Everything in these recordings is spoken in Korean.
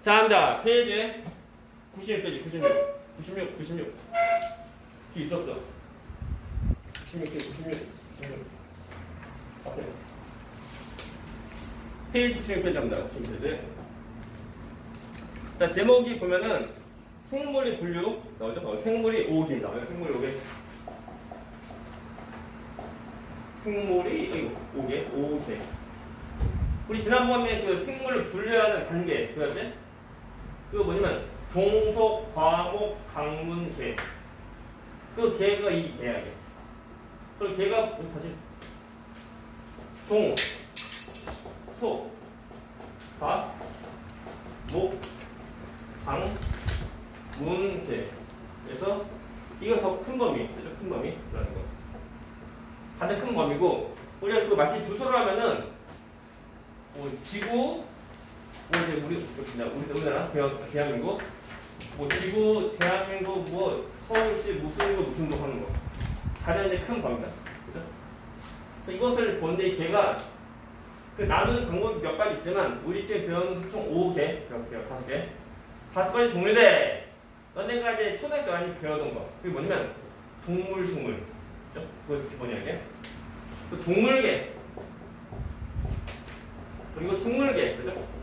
자, 합니다. 페이지 96페이지 96 뒤 있었어. 96 앞에 페이지 96페이지입니다. 96페이지. 자, 제목이 보면은 생물의 분류 나오죠? 생물이 5개입니다. 생물이 5개. 생물이 5개. 우리 지난번에 그 생물을 분류하는 단계 그거였지? 그거 뭐냐면 종속, 과목, 강문, 개. 그 개가 이 개야. 이게. 그리고 개가 다시 종, 소, 과, 목, 강, 문, 개. 그래서 이거 더 큰 범위, 그죠? 큰 범위라는 거. 가장 큰 범위고 우리가 그 마치 주소를 하면은 지구, 이제 우리나라 대한민국, 지구, 대한민국, 서울시 무슨 도 하는 거. 가장 이제 큰 범위다. 그죠? 그래서 이것을 보는데 걔가 그 나누는 방법이 몇 가지 있지만 우리 지금 배우는 수 총 5개, 5개. 5가지 종류인데 너네가 이제 초등학교 많이 배우던 거. 그게 뭐냐면 동물, 식물. 그죠? 그거 기본이야 이게. 그 동물계. 그리고 식물계. 그죠?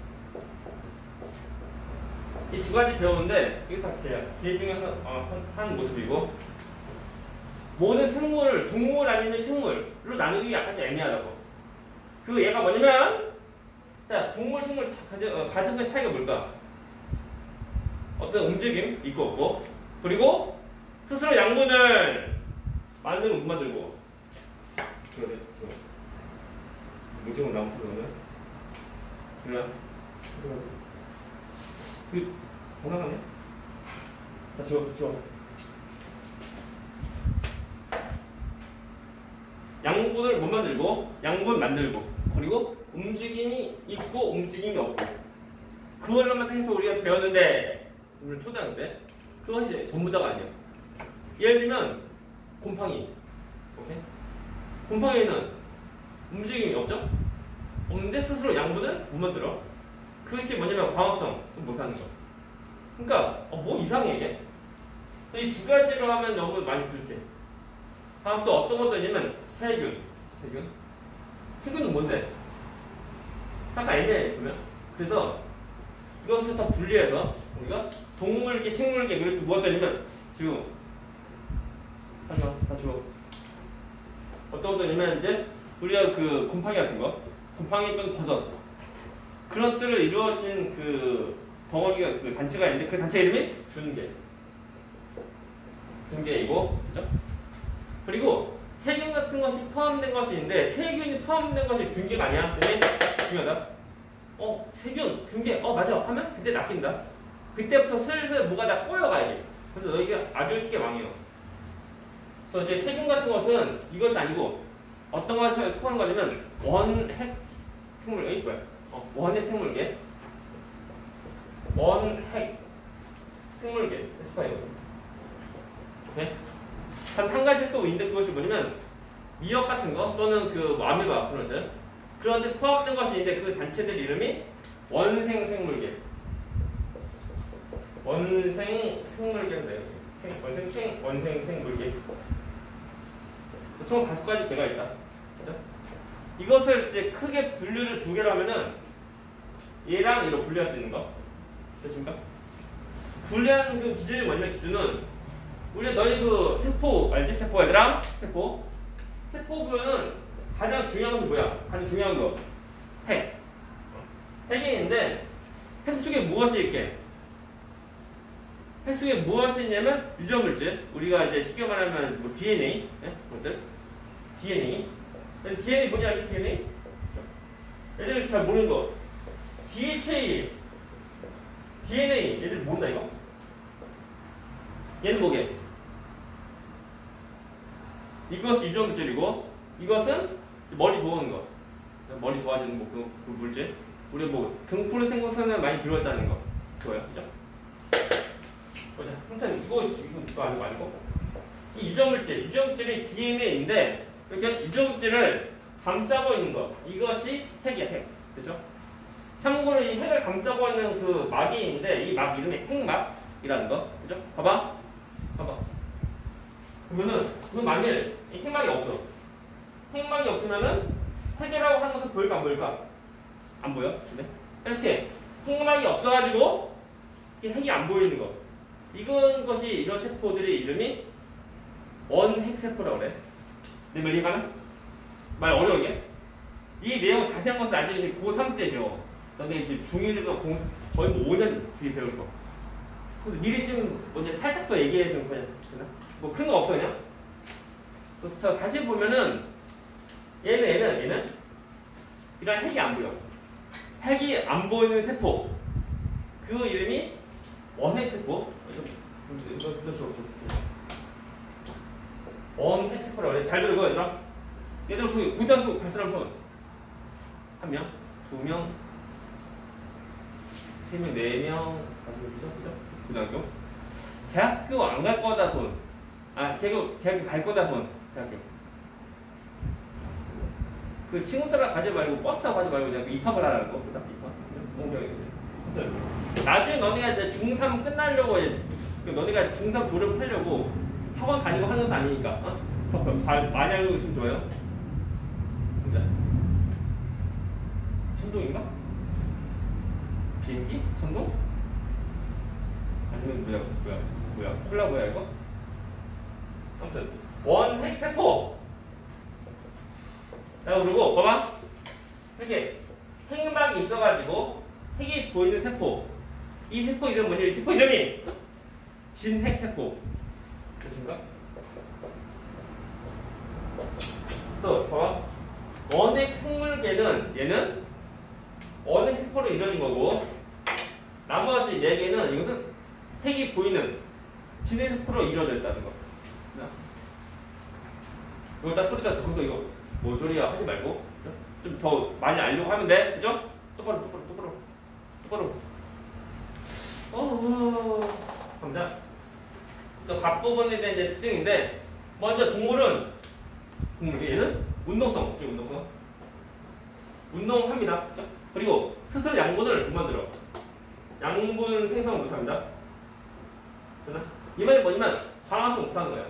이 두 가지 배우는데 이게 다 개야. 개 중에 한 모습이고 모든 생물을 동물 아니면 식물로 나누기 약간 좀 애매하다고. 그 얘가 뭐냐면 자 동물, 식물 가장 큰 차이가 뭘까? 어떤 움직임 있고 없고 그리고 스스로 양분을 만들고 못 만들고 무조건 나무 쓰는 그래? 그 건강하네? 다 지워 양분을 못 만들고 양분 만들고 그리고 움직임이 있고 움직임이 없고 그걸로만 해서 우리가 배웠는데 우리 초등학교 때 그것이 전부 다가 아니야. 예를 들면 곰팡이. 오케이? 곰팡이는 움직임이 없죠? 없는데 스스로 양분을 못 만들어. 그것이 뭐냐면 광합성 못하는 거. 그러니까 뭐 이상해 이게? 이 두 가지로 하면 너무 많이 부족해. 다음 또 어떤 것도 있냐면 세균. 세균은 뭔데? 약간 애매해 보면. 그래서 이것을 다 분리해서 우리가 동물계, 식물계 그리고 뭐가 되냐면 지금 다 지워. 어떤 것도 있냐면 이제 우리가 그 곰팡이 같은 거, 곰팡이 또는 버섯 그런 것들을 이루어진 그 덩어리가 그 단체가 있는데 그 단체 이름이 준계이고, 그죠? 그리고 세균 같은 것이 포함된 것이 있는데 세균이 포함된 것이 균계가 아니야. 되게 중요하다. 세균, 균계, 맞아 하면 그때 낚인다. 그때부터 슬슬 뭐가 다 꼬여가야 돼. 그래서 너희가 아주 쉽게 망해요. 그래서 이제 세균 같은 것은 이것이 아니고 어떤 것에 속하는 거냐면 원핵 생물계, 원핵 생물계, 원핵 생물계 속해요. 오케이? 한 가지 또 있는데 그것이 뭐냐면 미역 같은 거 또는 그 아메바 그런데 포함된 것이 있는데 그 단체들 이름이 원생 생물계. 원생 생물계인데요. 원생 생물계. 총 5가지 개가 있다. 그죠? 이것을 이제 크게 분류를 2개로 하면은 얘랑 얘로 분류할 수 있는 거. 됐습니까? 분류하는 그 기준이 뭐냐면 기준은 우리 너희 그 세포 알지? 세포 얘들아? 세포 보면은 가장 중요한 것이 뭐야? 가장 중요한 거 핵. 핵이 있는데 핵 속에 무엇이 있게? 핵 속에 무엇이 있냐면 유전물질. 우리가 이제 쉽게 말하면 뭐 DNA, 그것들 DNA. DNA 뭐냐? 알지? DNA. 애들 잘 모르는 거. DHA, DNA. 얘들 모른다 이거. 얘는 뭐게? 이것이 유전물질이고 이것은 머리 좋아하는 거. 머리 좋아지는 그 물질. 우리 뭐 등푸른 생물선을 많이 들어왔다는 거. 그거요. 그죠? 보자. 항상 이거 아니고 이 유전물질이 DNA인데 이렇게 유전물질을 감싸고 있는 거. 이것이 핵이야, 핵. 그죠? 참고로 이 핵을 감싸고 있는 그 막이 있는데 이 막 이름이 핵막이라는 거. 그죠? 봐봐. 그러면은 만일 이 핵막이 없어. 핵막이 없으면은 세계라고 하는 것은 보일까 안 보일까? 안 보여. 근데 이렇게 핵막이 없어가지고 핵이 안 보이는 거. 이건 것이 이런 세포들의 이름이 원핵세포라고 그래. 내 말 이해가나? 말 어려워 이게? 이 내용 자세한 것은 나중에 이제 고3 때 배워. 너네 이제 중1에서 거의 뭐 5년 뒤에 배울 거. 그래서 미리 좀 먼저 살짝 더 얘기해 좀 그냥. 뭐 큰 거 없어 그냥? 자, 다시 보면은 얘는 이런 핵이 안 보여. 핵이 안 보이는 세포. 그 이름이 원핵세포. 원핵세포라고 그래. 잘 들고 얘들아. 얘들 그 고등학교 갈 사람 손. 1명, 2명, 3명, 4명, 고등학교. 대학교 안 갈 거다 손. 대학교 갈 거다 손. 대학교. 그 친구들랑 가지 말고 버스 타고 가지 말고 그냥 입학을 하라는 거. 입학. 나중에 너네가 이제 중3 끝나려고 너네가 중3 졸업하려고 학원 다니고 하는 것은 아니니까. 많이 알고 있으면 좋아요. 천동인가? 비행기? 천동? 아니면 뭐야? 콜라 뭐야 이거? 아무튼 원핵세포. 자 그리고 봐봐. 이렇게 핵막이 있어가지고 핵이 보이는 세포. 이 세포 이름 뭐냐? 이 세포 이름이 진핵세포. 그렇습니까? 그래서 봐봐. 원핵 생물계는 얘는 원핵 세포로 이루어진 거고 나머지 4개는 이것은 핵이 보이는 진핵 세포로 이루어져 있다는 거. 이거 딱 소리 다 듣고서 이거 뭔 소리야 하지 말고 좀 더 많이 알려고 하면 돼. 그죠? 똑바로. 갑니다. 또 갓부분에 대한 이제 특징인데 먼저 얘는 운동성. 운동합니다. 그죠? 그리고 스스로 양분을 못 만들어. 양분 생성을 못합니다. 이 말이 뭐냐면 광합성 못하는 거야.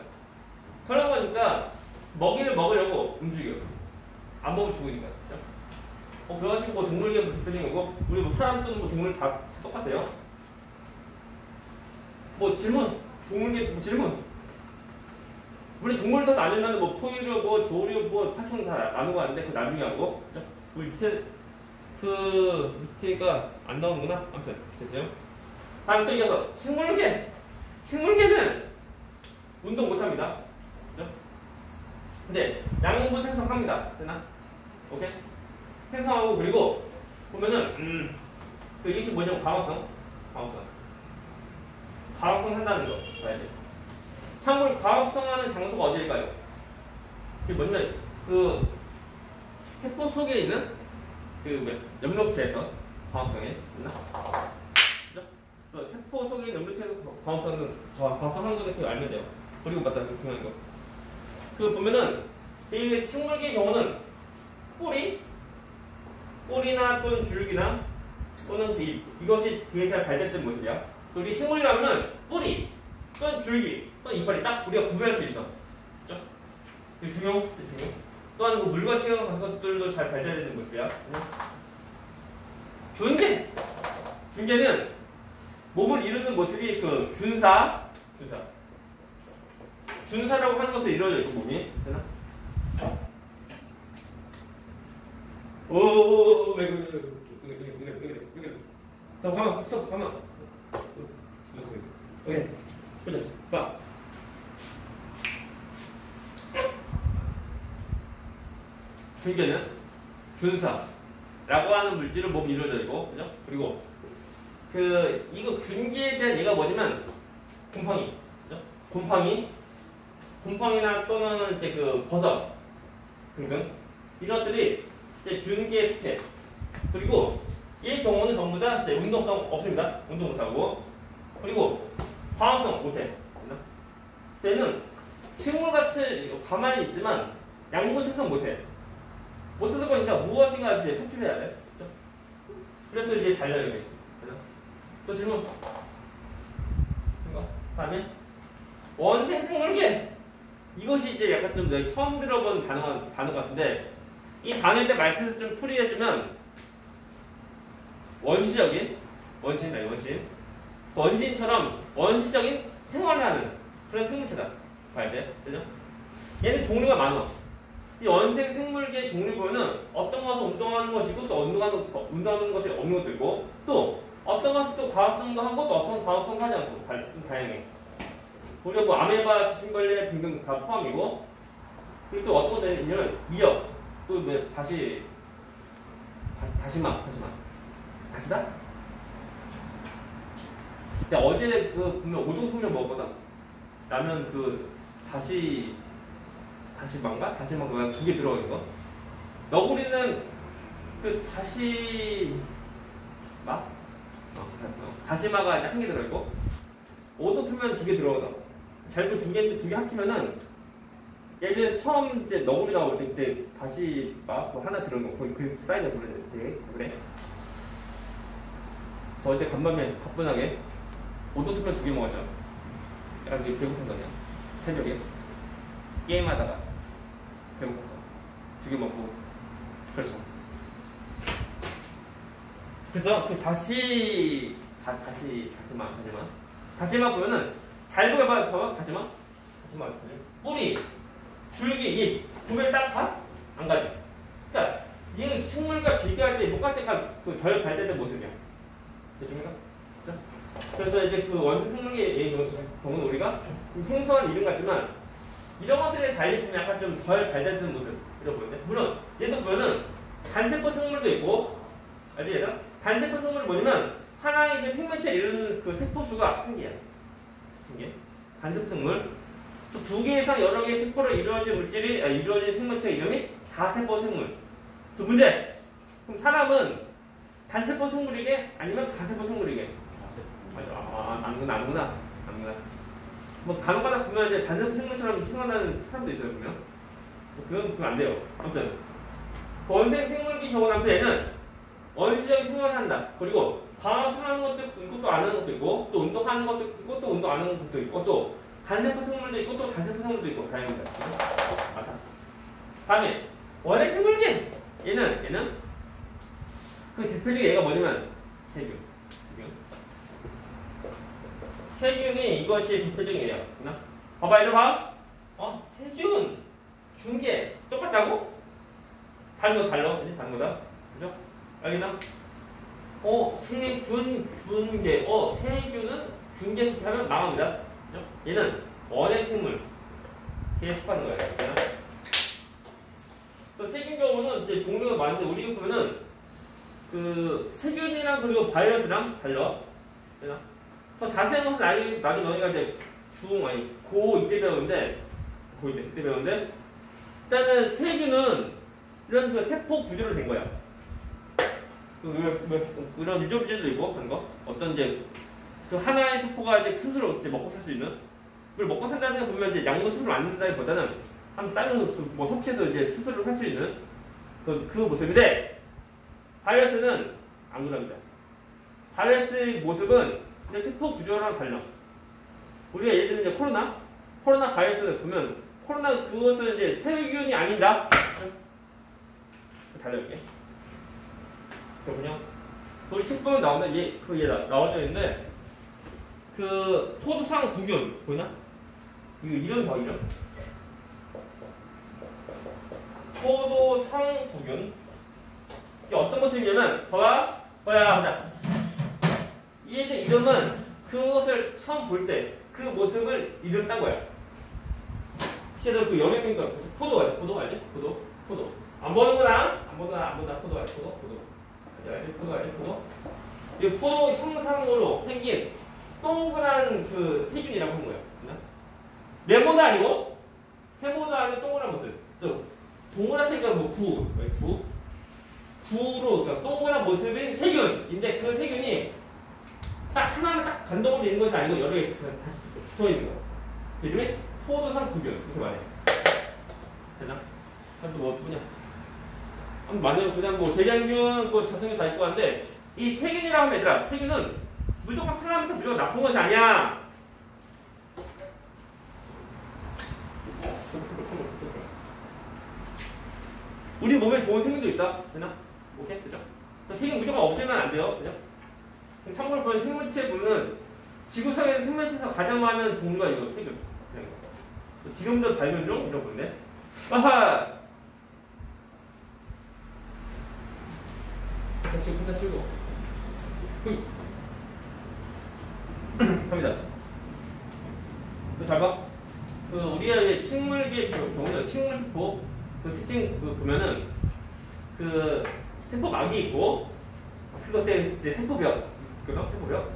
그런 거니까 먹이를 먹으려고 움직여. 안 먹으면 죽으니까. 그죠? 그런 식으로 동물계 대표적인 거고 우리 뭐 사람 또는 뭐 동물 다 똑같아요. 뭐 질문. 동물계 질문. 우리 동물 다 나누면 뭐 포유류, 뭐 조류, 뭐 파충 다 나누고 하는데 그 나중에 하고. 그죠? 우리 밑에가 안 나오는구나. 아무튼 됐어요. 다음 또 이어서 식물계. 식물계는 운동 못합니다. 그죠? 근데 양분 생성합니다. 되나? 오케이? 생성하고 그리고 보면은 그 이것이 뭐냐면 광합성 한다는 거 봐야 돼. 참고로 광합성하는 장소가 어디일까요? 그게 뭐냐면 그 세포 속에 있는 그 염록체에서 광합성해. 됐나? 그죠? 그래서 세포 속에 있는 염록체에서 광합성하는 거 이렇게 알면 돼요. 그리고 맞다 중요한 거. 그 보면은 이 식물계의 경우는 뿌리나 또는 줄기나 또는 이것이 되게 잘 발달된 모습이야. 그리고 식물이라면은 뿌리 또는 줄기 또는 이빨이 딱 우리가 구별할 수 있어. 그렇죠? 되게 중요. 또한 뭐 물건체형 같은 것들도 잘 발달되는 모습이야. 균계는 몸을 이루는 모습이 그 균사라고 하는 것을 이루어져 있고 몸이. 되나? 왜 그래. 가만. 오케이. 보자. 봐. 균계는 균사라고 하는 물질을 몸이 이루어져 있고, 그죠? 그리고 이거 균계에 대한 얘가 뭐냐면 곰팡이, 그죠? 곰팡이나 또는 이제 그 버섯 등등 이런 것들이 이제 균계에 속해. 그리고 이 경우는 전부 다 이제 운동성 없습니다. 운동 못하고. 그리고 광합성 못해. 쟤는 식물같이 가만히 있지만 양분 생성 못해. 못하는 거니까 무엇인가 이제 색출해야 돼. 그렇죠? 그래서 이제 달려야 돼. 또 질문. 다음에 원생 생물계. 이것이 이제 약간 좀 내가 처음 들어본 단어 같은데 이 단어인데 말투에서 좀 풀이해주면 원시적인 원시인처럼 원시적인 생활을 하는 그런 생물체다. 봐야 돼. 그죠? 얘는 종류가 많아. 이 원생 생물계의 종류 보면은 어떤 것은 운동하는 것이고 또 운동하는 것이 없는 것도 있고 또 어떤 것은 또 과학성도 하고 또 어떤 과학성도 하지 않고 좀 다양해. 우리가 뭐 아메바, 지심벌레 등등 다 포함이고 그리고 또 어떤 것들은 이런 미역 또 뭐 다시다? 야 어제 그 보면 오동통면 먹었거든. 라면 그 다시마가 2개 들어가는 거. 너구리는 그 다시마가 이제 1개 들어있고 오동통면 2개 들어가거든. 잘못 2개 합치면은 예전에 처음 이제 너구리 나올 때 그때 다시마 뭐 하나 들어간 거 거의 그 사이즈가 그래. 그래서 어제 간밤에 가뿐하게 오동통면 2개 먹었죠. 약간 이게 배고픈 거냐? 새벽에 게임하다가 배고파서 2개 먹고 그렇죠. 그래서 그 다시마 보면은 잘 보여봐. 다시마 뿌리, 줄기, 잎 구별 딱 봐? 안 가지. 그러니까 이건 식물과 비교할 때 효과체가 덜 발달된 모습이야. 되십니까? 그렇죠? 그래서 이제 그 원시 생물계의 경우는 우리가 생소한 이름 같지만 이런 것들에 달리 보면 약간 좀 덜 발달된 모습 이런 보이는데 물론 얘도 보면은 단세포 생물도 있고 알지 얘들아? 단세포 생물은 뭐냐면 하나의 그 생명체를 이루는 그 세포 수가 한 개야. 단세포 생물. 2개 이상 여러 개의 세포로 이루어진 생명체 이름이 다세포 생물. 그래서 문제. 그럼 사람은 단세포 생물이게 아니면 다세포 생물이게? 아무나. 뭐 간혹가다 보면 이제 단세포 생물처럼 생활하는 사람도 있어요 보면. 그건 안 돼요. 아무튼 원생 생물계 경우는 아무튼 얘는 원시적인 생활을 한다. 그리고 과학하는 것도 있고 또 안 하는 것도 있고 또 운동하는 것도 있고 또 운동 안 하는 것도 있고 또 단세포 생물도 있고 또 단세포 생물도 있고 다양합니다. 맞다. 다음에 원액 생물계. 얘는 그 대표적인 얘가 뭐냐면 세균이 이것이 대표적인 예야. 봐봐 얘들 봐. 세균, 균계 똑같다고? 다른 거다. 그죠? 알겠나? 세균, 균계. 세균은 균계 속하면 망합니다. 그죠? 얘는 원액 생물. 걔에 속하는 거예요. 또 세균 경우는 이제 종류가 많은데 우리가 보면은 그 세균이랑 그리고 바이러스랑 달라. 더 자세한 것은 나중에 너희가 이제 고2 때 배우는데 일단은 세균은 이런 그 세포 구조로 된 거야. 이런 유전자도 있고 그런 거. 어떤 이제 그 하나의 세포가 이제 스스로 이제 먹고 살 수 있는. 그걸 먹고 산다는 거 보면 이제 약물 스스로 안 된다기보다는 한 다른 뭐 섭취해서 이제 스스로 할 수 있는 그 모습인데 바이러스는 안 그럽니다. 바이러스의 모습은 세포 구조랑 달라. 우리가 예를 들면 이제 코로나 바이러스를 보면 코로나 그것은 이제 세균이 아니다. 달려볼게. 그렇군요. 우리 책 보면 나오는 얘 나와져 있는데 그 포도상 구균 보이나? 이거 이름 봐 이름. 포도상 구균. 이게 어떤 모습이냐면 봐봐. 보자. 얘의 이름은 그것을 처음 볼 때 그 모습을 이름 딴 거야. 실제로 그 연예인이니까 포도 알지? 포도. 안 보는구나. 포도 알지? 포도. 이 포도 형상으로 생긴 동그란 그 세균이라고 한 거야. 네모도 아니고 세모도 아니고 동그란 모습. 동그란 세균은 뭐 구로 그러니까 동그란 모습인 세균인데 그 세균이 딱 하나만 딱 단독으로 있는 것이 아니고 여러 개 붙어 있는 거야. 그 이름이 포도상 구균 이렇게 말해. 되나? 또 뭐 뭐냐? 한번 만들어 그냥 뭐 대장균, 뭐 자성균 다 있고 한데 이 세균이라고 하면 얘들아, 세균은 무조건 사람한테 무조건 나쁜 것이 아니야. 우리 몸에 좋은 세균도 있다. 되나? 오케이? 그죠? 세균 무조건 없애면 안 돼요. 그죠? 참고로 보면 생물체 보면 지구상에서 생물체에서 가장 많은 종류가 이거 세균. 지금도 발견 중? 이런 건데. 아하! 일단 치우고. 갑니다. 잘 봐. 우리가 이제 식물계 경우는 식물세포 그 특징 보면은 세포막이 있고 그것 때문에 이제 세포벽, 세포벽.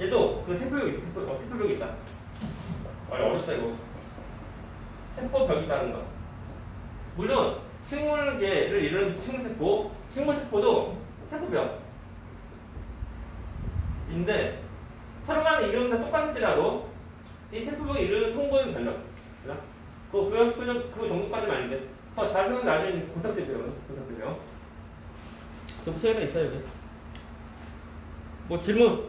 얘도 세포벽이 있어. 세포벽이 있다. 어렵다 이거. 세포벽이 있다는 거. 물론 식물계를 이루는 식물세포도 세포벽인데 서로 간의 이름은 다 똑같을지라도 이 세포벽이 이루는 성분은 달라. 그 정도까지는 아닌데 더 자세한 나중에 고3 때 배워요. 저 시간이 있어요 여기. 뭐 질문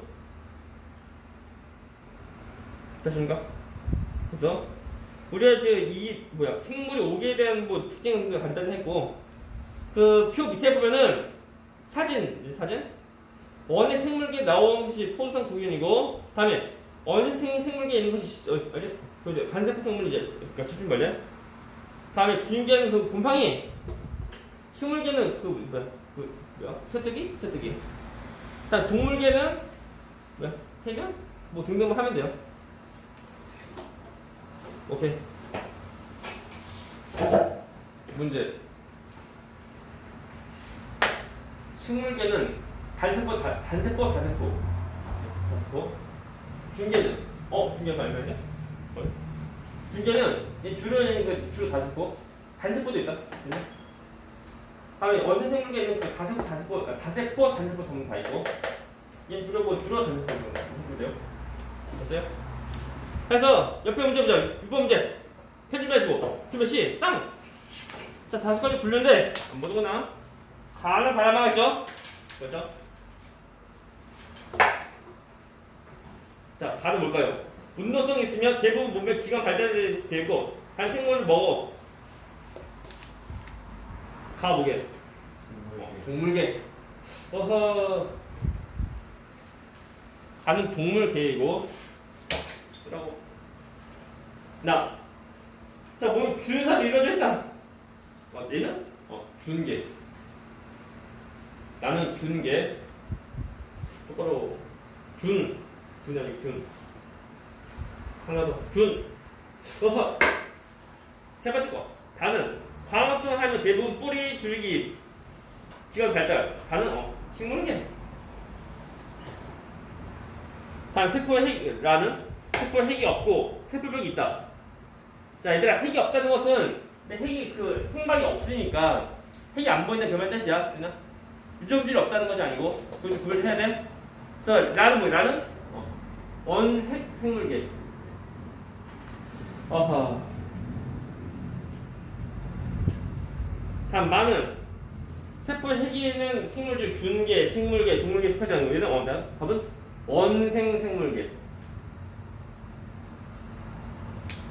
되십니까? 그래서 우리가 지금 생물이 오기에 대한 뭐 특징을 간단히 했고 그 표 밑에 보면은 사진 원의 생물계에 나오는 것이 포도당 구균이고 다음에 원생 생물계에 있는 것이 그죠? 반세포 생물이죠. 그러니까 집중벌레. 다음에 구균계는 곰팡이. 식물계는 새뜨기. 다음 동물계는 해변? 뭐 등등을 하면 돼요. 오케이. 문제. 식물계는 단세포. 중계는 중계가 아니거든요. 중계는 주로 다세포. 단세포도 있다. 다음에 원생생물계는 다세포 전부 다 있고. 얘는 주로 단세포 전부 다 있고. 돼요? 됐어요? 그래서 옆에 문제 보자. 6번 문제. 편집 마시고 준비 시 땅. 자 5가지 분류인데 뭐거나 가는 바람하겠죠? 그렇죠? 자, 가는 뭘까요? 운동성이 있으면 대부분 몸에 기관 발달되어 있고 단식물을 먹어. 가 뭐게? 동물계. 가는 동물계이고 라고. 자, 몸이 균사로 이루어져 있다. 얘는? 균계. 나는 균계. 똑바로 균이 아니고 균. 하나 더 균. 세 번째 거. 다는 광합성을 하면 대부분 뿌리, 줄기, 기관 발달. 다는 식물계. 다음 세포의 핵이 없고 세포벽이 있다. 자, 얘들아, 핵이 없다는 것은 핵막이 없으니까 핵이 안 보인다는 그런 뜻이야. 유전질이 없다는 것이 아니고 그걸 구별을 해야 돼. 그래서 라는 뭐야? 라는 원핵 생물계. 다음 마는 세포의 핵이 있는 생물질 균계, 식물계, 동물계 속하지 않는 얘는 답은 원생 생물계.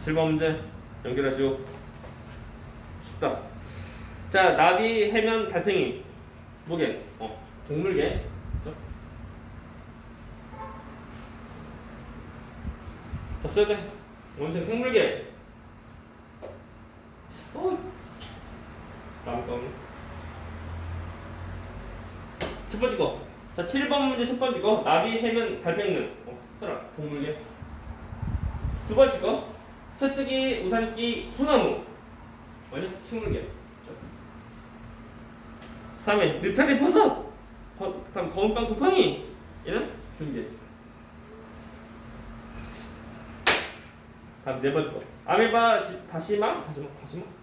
7번 문제 연결하시오. 쉽다. 자, 나비, 해면, 달팽이. 뭐게? 동물계. 그렇죠? 더 써야 돼. 원생 생물계. 다음 거. 첫 번째 거. 자, 7번 문제 첫 번째 거. 나비, 해면, 달팽이는 써라. 동물계. 두 번째 거. 새뜨기, 우산기, 소나무. 뭐냐? 식물계. 다음에 느타리 버섯. 다음 거운빵 곰팡이. 얘는 균계. 다음 네 번째 거. 아메바, 다시마.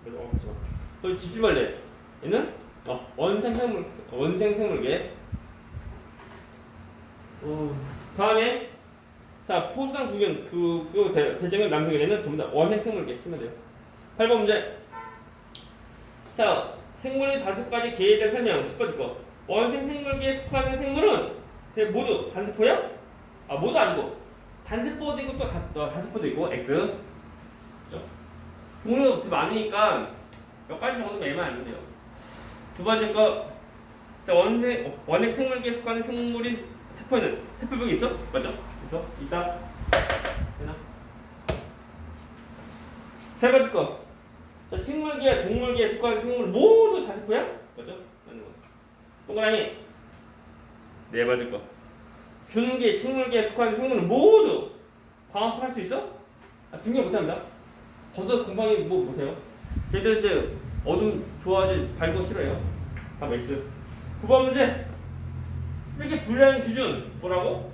그리고 집주벌레. 얘는 원생생물계. 다음에 자, 포수당 구균, 대장균 남성균에는 전부 다 원핵 생물계 쓰면 돼요. 8번 문제. 자, 생물의 5가지 계에 대한 설명. 첫 번째 거. 원생 생물계에 속하는 생물은 모두 단세포야? 아 모두 아니고 단세포도 있고 또 다세포도 있고 X. 그죠? 종류가 많으니까 몇 가지 정도면 애만 알면 돼요. 두 번째 거, 자 원핵 생물계에 속하는 생물이 세포에는 세포벽이 있어? 맞죠? 있어? 있다. 되나? 세 번째 거, 자 식물계와 동물계에 속하는 생물 모두 다세포야? 맞죠? 맞는 거. 동그라미. 네 번째 거, 준계 식물계에 속하는 생물은 모두 광합성할 수 있어? 아, 중계 못합니다. 버섯 곰팡이 뭐 보세요. 걔들 이제 어둠 좋아하지 밝은 거 싫어해요. 답 X. 9번 문제. 이렇게 분량 기준 뭐라고?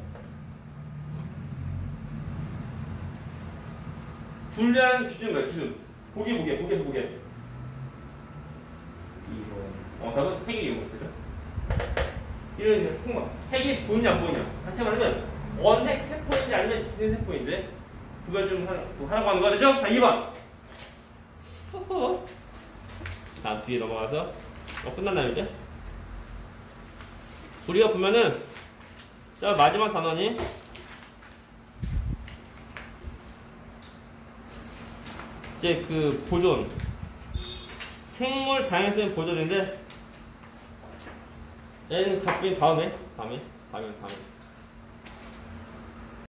분량 기준 뭐야? 기준. 보기에서 보게. 답은 핵이 이거 그죠? 이런 풍마. 핵이 보이냐 안 보이냐. 다시 말하면 원핵 세포인지 아니면 진세포인지 구별 좀 하라고 하는 거죠? 2번. 자, 뒤에 넘어가서 끝났나요 이제? 우리가 보면은 자 마지막 단원이 이제 그 보존 생물 다양성 보존인데 얘는 갑자기 다음에